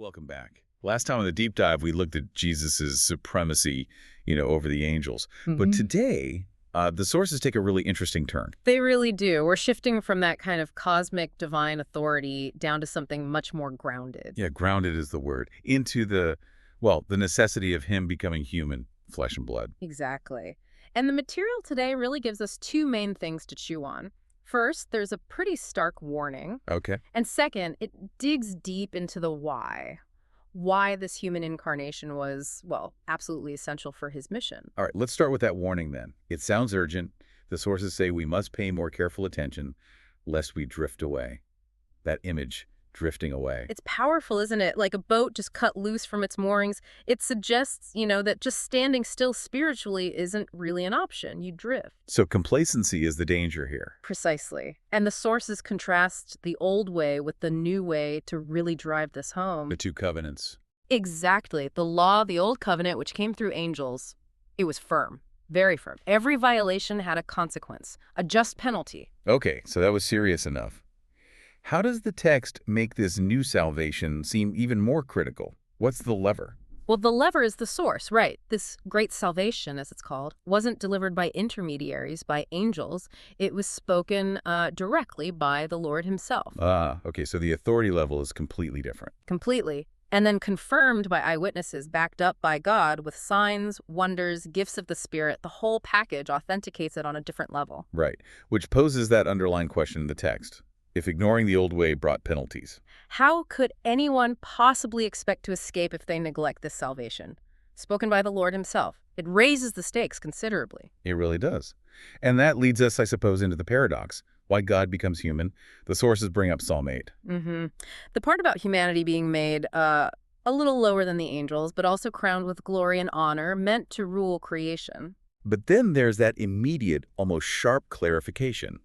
Welcome back. Last time on the deep dive, we looked at Jesus' supremacy, over the angels. But hmm today, the sources take a really interesting turn. They really do. We're shifting from that kind of cosmic divine authority down to something much more grounded. Yeah, grounded is the word. Into the necessity of him becoming human, flesh and blood. Exactly. And the material today really gives us two main things to chew on. First, there's a pretty stark warning. Okay. And second, it digs deep into the why. Why this human incarnation was, well, absolutely essential for his mission. All right, let's start with that warning then. It sounds urgent. The sources say we must pay more careful attention lest we drift away. That image, drifting away. It's powerful, isn't it? Like a boat just cut loose from its moorings. It suggests, that just standing still spiritually isn't really an option. You drift. So complacency is the danger here. Precisely. And the sources contrast the old way with the new way to really drive this home. The two covenants. Exactly. The law, the old covenant, which came through angels, it was firm, very firm. Every violation had a consequence, a just penalty. Okay, so that was serious enough. How does the text make this new salvation seem even more critical? What's the lever? Well, the lever is the source, right? This great salvation, as it's called, wasn't delivered by intermediaries, by angels. It was spoken directly by the Lord himself. Okay, so the authority level is completely different. Completely. And then confirmed by eyewitnesses, backed up by God with signs, wonders, gifts of the Spirit. The whole package authenticates it on a different level. Right, which poses that underlying question in the text. If ignoring the old way brought penalties. How could anyone possibly expect to escape if they neglect this salvation? Spoken by the Lord himself. It raises the stakes considerably. It really does. And that leads us, I suppose, into the paradox. Why God becomes human. The sources bring up Psalm 8. The part about humanity being made a little lower than the angels, but also crowned with glory and honor, meant to rule creation. But then there's that immediate, almost sharp clarification.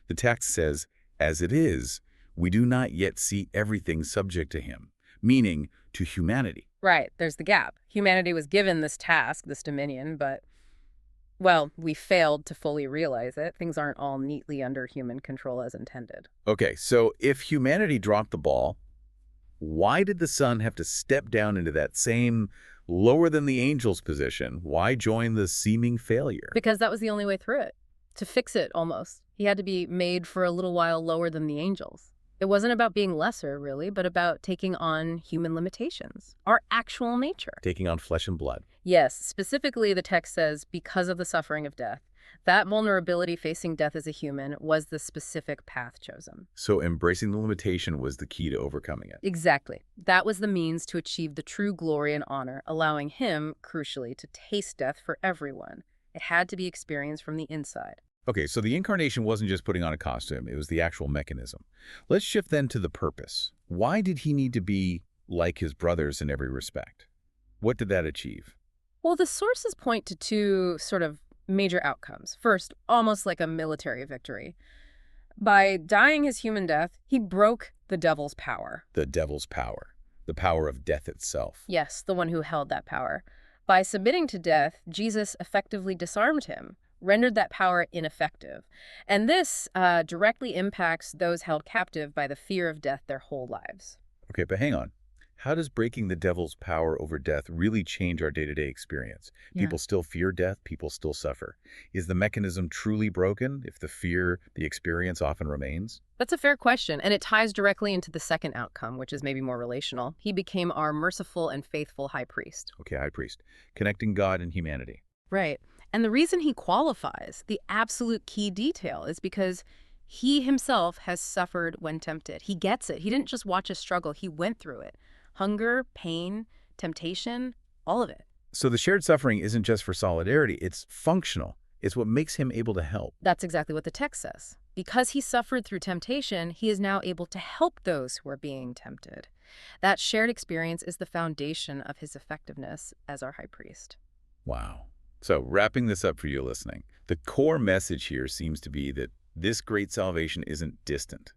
The text says, as it is, we do not yet see everything subject to him, meaning to humanity. Right, there's the gap. Humanity was given this task, this dominion, but, well, we failed to fully realize it. Things aren't all neatly under human control as intended. Okay, so if humanity dropped the ball, why did the Son have to step down into that same lower than the angels position? Why join the seeming failure? Because that was the only way through it. To fix it, almost. He had to be made for a little while lower than the angels. It wasn't about being lesser, really, but about taking on human limitations, our actual nature. Taking on flesh and blood. Yes, specifically the text says, because of the suffering of death. That vulnerability facing death as a human was the specific path chosen. So embracing the limitation was the key to overcoming it. Exactly. That was the means to achieve the true glory and honor, allowing him, crucially, to taste death for everyone. It had to be experienced from the inside. Okay, so the incarnation wasn't just putting on a costume, it was the actual mechanism. Let's shift then to the purpose. Why did he need to be like his brothers in every respect? What did that achieve? Well, the sources point to two sort of major outcomes. First, almost like a military victory. By dying his human death, he broke the devil's power. The devil's power. The power of death itself. Yes, the one who held that power. By submitting to death, Jesus effectively disarmed him, rendered that power ineffective. And this directly impacts those held captive by the fear of death their whole lives. Okay, but hang on. How does breaking the devil's power over death really change our day-to-day experience? Yeah. People still fear death, people still suffer. Is the mechanism truly broken if the experience often remains? That's a fair question, and it ties directly into the second outcome, which is maybe more relational. He became our merciful and faithful high priest. Okay, high priest. Connecting God and humanity. Right. And the reason he qualifies, the absolute key detail, is because he himself has suffered when tempted. He gets it. He didn't just watch us struggle. He went through it. Hunger, pain, temptation, all of it. So the shared suffering isn't just for solidarity, it's functional. It's what makes him able to help. That's exactly what the text says. Because he suffered through temptation, he is now able to help those who are being tempted. That shared experience is the foundation of his effectiveness as our high priest. Wow. So wrapping this up for you listening, the core message here seems to be that this great salvation isn't distant.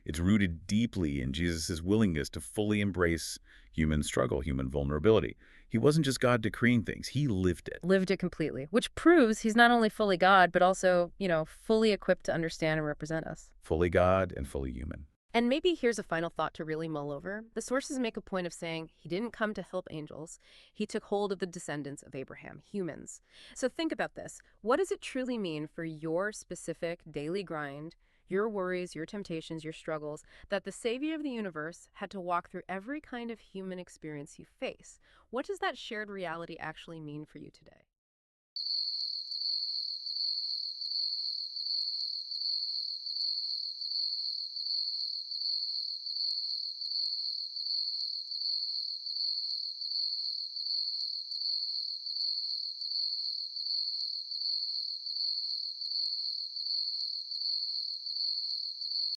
It's rooted deeply in Jesus' willingness to fully embrace human struggle, human vulnerability. He wasn't just God decreeing things, he lived it. Lived it completely, which proves he's not only fully God, but also, fully equipped to understand and represent us. Fully God and fully human. And maybe here's a final thought to really mull over. The sources make a point of saying he didn't come to help angels. He took hold of the descendants of Abraham, humans. So think about this. What does it truly mean for your specific daily grind, your worries, your temptations, your struggles, that the Savior of the universe had to walk through every kind of human experience you face? What does that shared reality actually mean for you today?